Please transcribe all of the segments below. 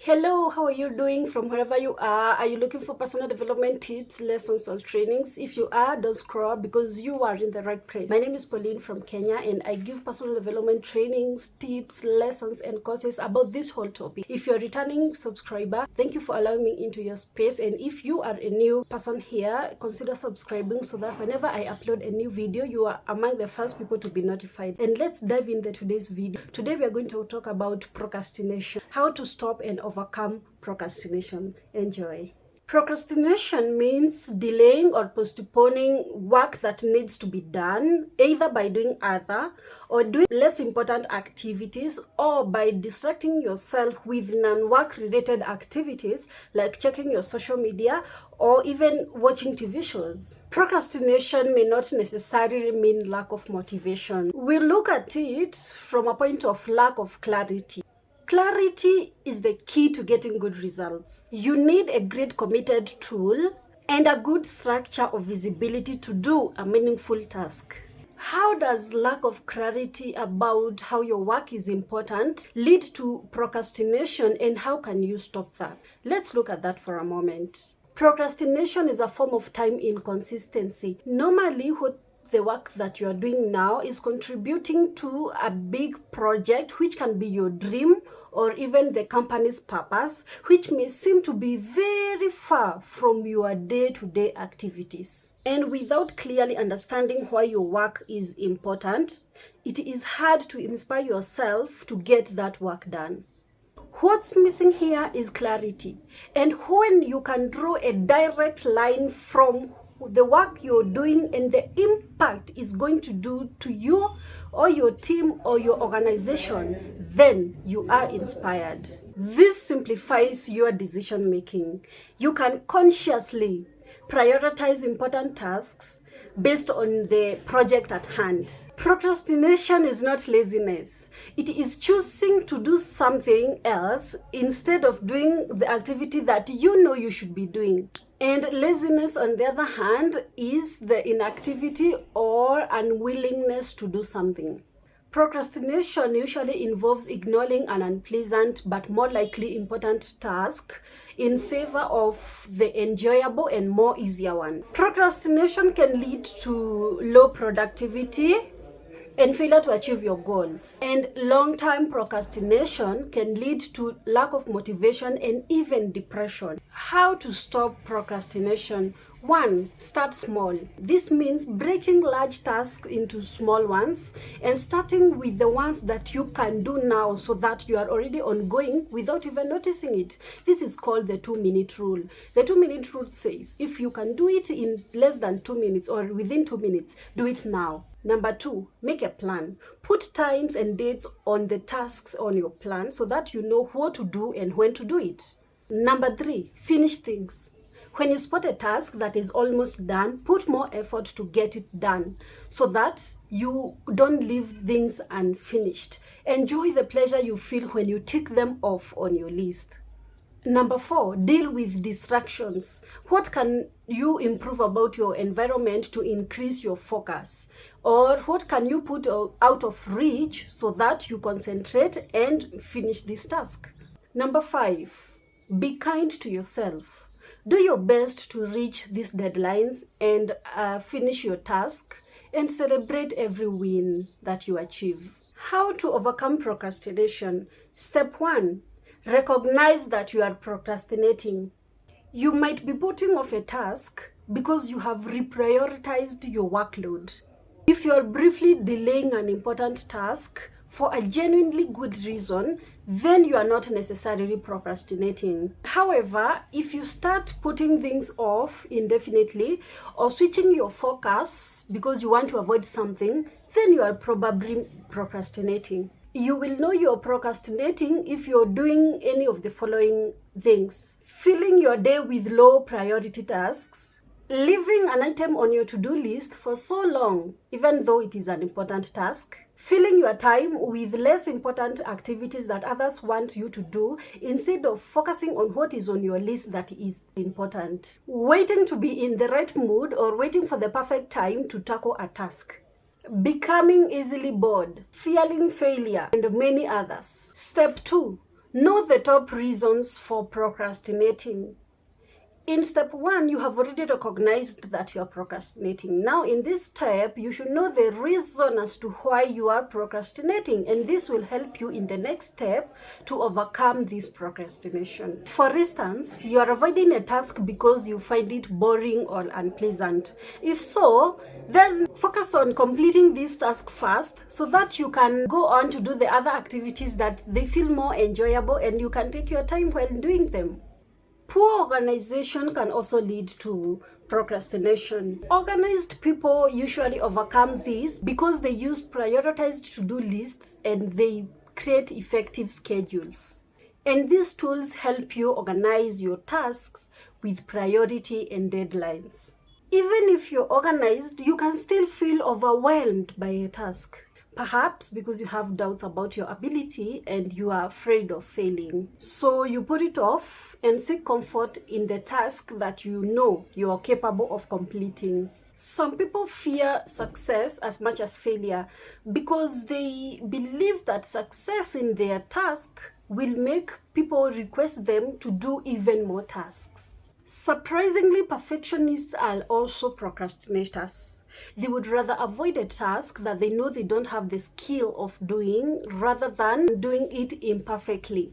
Hello, how are you doing from wherever you are? Are you looking for personal development tips, lessons, or trainings? If you are, don't scroll because you are in the right place. My name is Pauline from Kenya and I give personal development trainings, tips, lessons, and courses about this whole topic. If you're a returning subscriber, thank you for allowing me into your space. And if you are a new person here, consider subscribing so that whenever I upload a new video, you are among the first people to be notified. And let's dive into today's video. Today we are going to talk about procrastination, how to stop and overcome procrastination. Enjoy. Procrastination means delaying or postponing work that needs to be done, either by doing other or doing less important activities, or by distracting yourself with non-work related activities like checking your social media or even watching TV shows. Procrastination may not necessarily mean lack of motivation. We look at it from a point of lack of clarity. Clarity is the key to getting good results. You need a great committed tool and a good structure of visibility to do a meaningful task. How does lack of clarity about how your work is important lead to procrastination, and how can you stop that? Let's look at that for a moment. Procrastination is a form of time inconsistency. Normally, the work that you are doing now is contributing to a big project, which can be your dream or even the company's purpose, which may seem to be very far from your day-to-day activities. And without clearly understanding why your work is important, it is hard to inspire yourself to get that work done. What's missing here is clarity. And when you can draw a direct line from the work you're doing and the impact is going to do to you or your team or your organization, then you are inspired. This simplifies your decision making. You can consciously prioritize important tasks based on the project at hand. Procrastination is not laziness. It is choosing to do something else instead of doing the activity that you know you should be doing. And laziness, on the other hand, is the inactivity or unwillingness to do something. Procrastination usually involves ignoring an unpleasant but more likely important task in favor of the enjoyable and more easier one. Procrastination can lead to low productivity and failure to achieve your goals. And long-term procrastination can lead to lack of motivation and even depression. How to stop procrastination? 1. Start small. This means breaking large tasks into small ones and starting with the ones that you can do now so that you are already ongoing without even noticing it. This is called the 2-minute rule. The 2-minute rule says if you can do it in less than 2 minutes or within 2 minutes, do it now. Number 2, make a plan. Put times and dates on the tasks on your plan so that you know what to do and when to do it. Number 3, finish things. When you spot a task that is almost done, put more effort to get it done so that you don't leave things unfinished. Enjoy the pleasure you feel when you tick them off on your list. Number 4, deal with distractions. What can you improve about your environment to increase your focus? Or what can you put out of reach so that you concentrate and finish this task? Number 5, be kind to yourself. Do your best to reach these deadlines and finish your task, and celebrate every win that you achieve. How to overcome procrastination? Step 1, recognize that you are procrastinating. You might be putting off a task because you have reprioritized your workload. If you are briefly delaying an important task for a genuinely good reason, then you are not necessarily procrastinating. However, if you start putting things off indefinitely or switching your focus because you want to avoid something, then you are probably procrastinating. You will know you're procrastinating if you're doing any of the following things: filling your day with low priority tasks, leaving an item on your to-do list for so long, even though it is an important task, filling your time with less important activities that others want you to do instead of focusing on what is on your list that is important, waiting to be in the right mood or waiting for the perfect time to tackle a task, becoming easily bored, fearing failure, and many others. Step 2, Know the top reasons for procrastinating. In step 1, you have already recognized that you are procrastinating. Now, in this step, you should know the reason as to why you are procrastinating, and this will help you in the next step to overcome this procrastination. For instance, you are avoiding a task because you find it boring or unpleasant. If so, then focus on completing this task first so that you can go on to do the other activities that they feel more enjoyable and you can take your time while doing them. Poor organization can also lead to procrastination. Organized people usually overcome this because they use prioritized to-do lists and they create effective schedules. And these tools help you organize your tasks with priority and deadlines. Even if you're organized, you can still feel overwhelmed by a task. Perhaps because you have doubts about your ability and you are afraid of failing. So you put it off and seek comfort in the task that you know you are capable of completing. Some people fear success as much as failure because they believe that success in their task will make people request them to do even more tasks. Surprisingly, perfectionists are also procrastinators. They would rather avoid a task that they know they don't have the skill of doing rather than doing it imperfectly.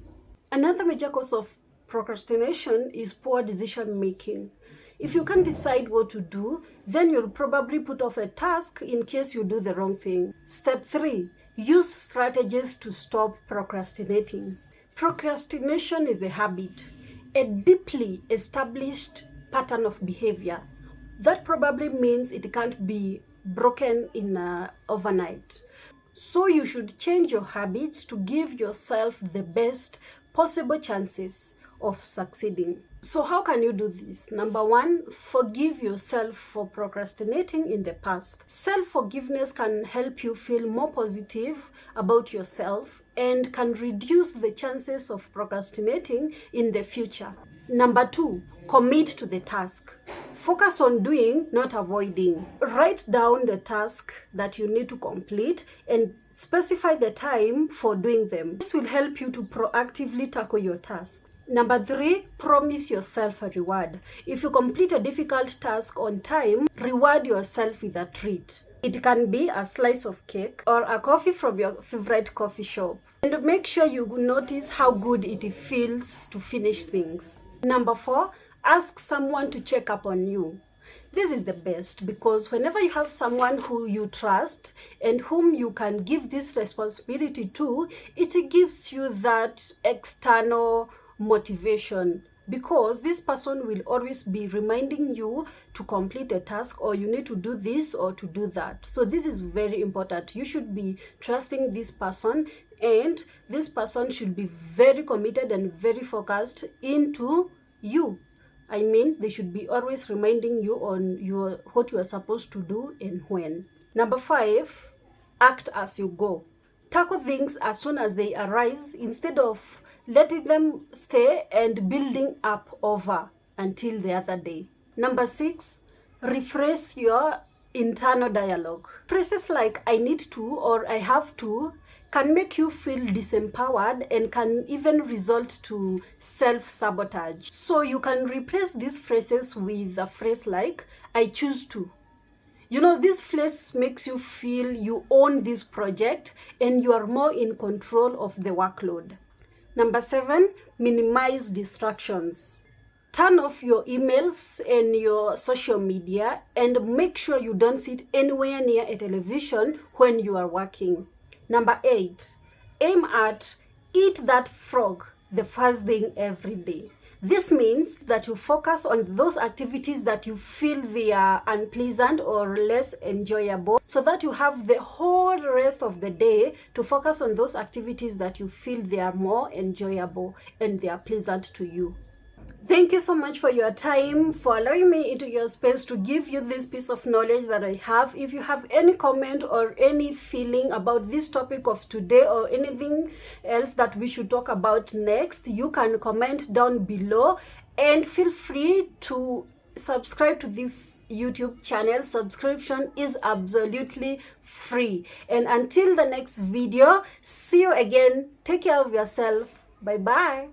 Another major cause of procrastination is poor decision making. If you can't decide what to do, then you'll probably put off a task in case you do the wrong thing. Step 3. Use strategies to stop procrastinating. Procrastination is a habit, a deeply established pattern of behavior. That probably means it can't be broken in overnight. So you should change your habits to give yourself the best possible chances of succeeding. So how can you do this? Number 1, forgive yourself for procrastinating in the past. Self-forgiveness can help you feel more positive about yourself and can reduce the chances of procrastinating in the future. Number 2, commit to the task. Focus on doing, not avoiding. Write down the task that you need to complete and specify the time for doing them. This will help you to proactively tackle your tasks. Number 3, promise yourself a reward. If you complete a difficult task on time, reward yourself with a treat. It can be a slice of cake or a coffee from your favorite coffee shop. And make sure you notice how good it feels to finish things. Number 4, ask someone to check up on you. This is the best because whenever you have someone who you trust and whom you can give this responsibility to, it gives you that external motivation because this person will always be reminding you to complete a task or you need to do this or to do that. So this is very important. You should be trusting this person and this person should be very committed and very focused into you. I mean, they should be always reminding you on what you are supposed to do and when. Number 5, act as you go. Tackle things as soon as they arise instead of letting them stay and building up over until the other day. Number 6, rephrase your internal dialogue. Phrases like I need to or I have to can make you feel disempowered and can even result to self-sabotage. So you can replace these phrases with a phrase like I choose to. You know, this phrase makes you feel you own this project and you are more in control of the workload. Number 7, minimize distractions. Turn off your emails and your social media and make sure you don't sit anywhere near a television when you are working. Number 8, aim at eat that frog the first thing every day. This means that you focus on those activities that you feel they are unpleasant or less enjoyable so that you have the whole rest of the day to focus on those activities that you feel they are more enjoyable and they are pleasant to you. Thank you so much for your time, for allowing me into your space to give you this piece of knowledge that I have. If you have any comment or any feeling about this topic of today or anything else that we should talk about next, you can comment down below and feel free to subscribe to this YouTube channel. Subscription is absolutely free. And until the next video, see you again. Take care of yourself. Bye bye.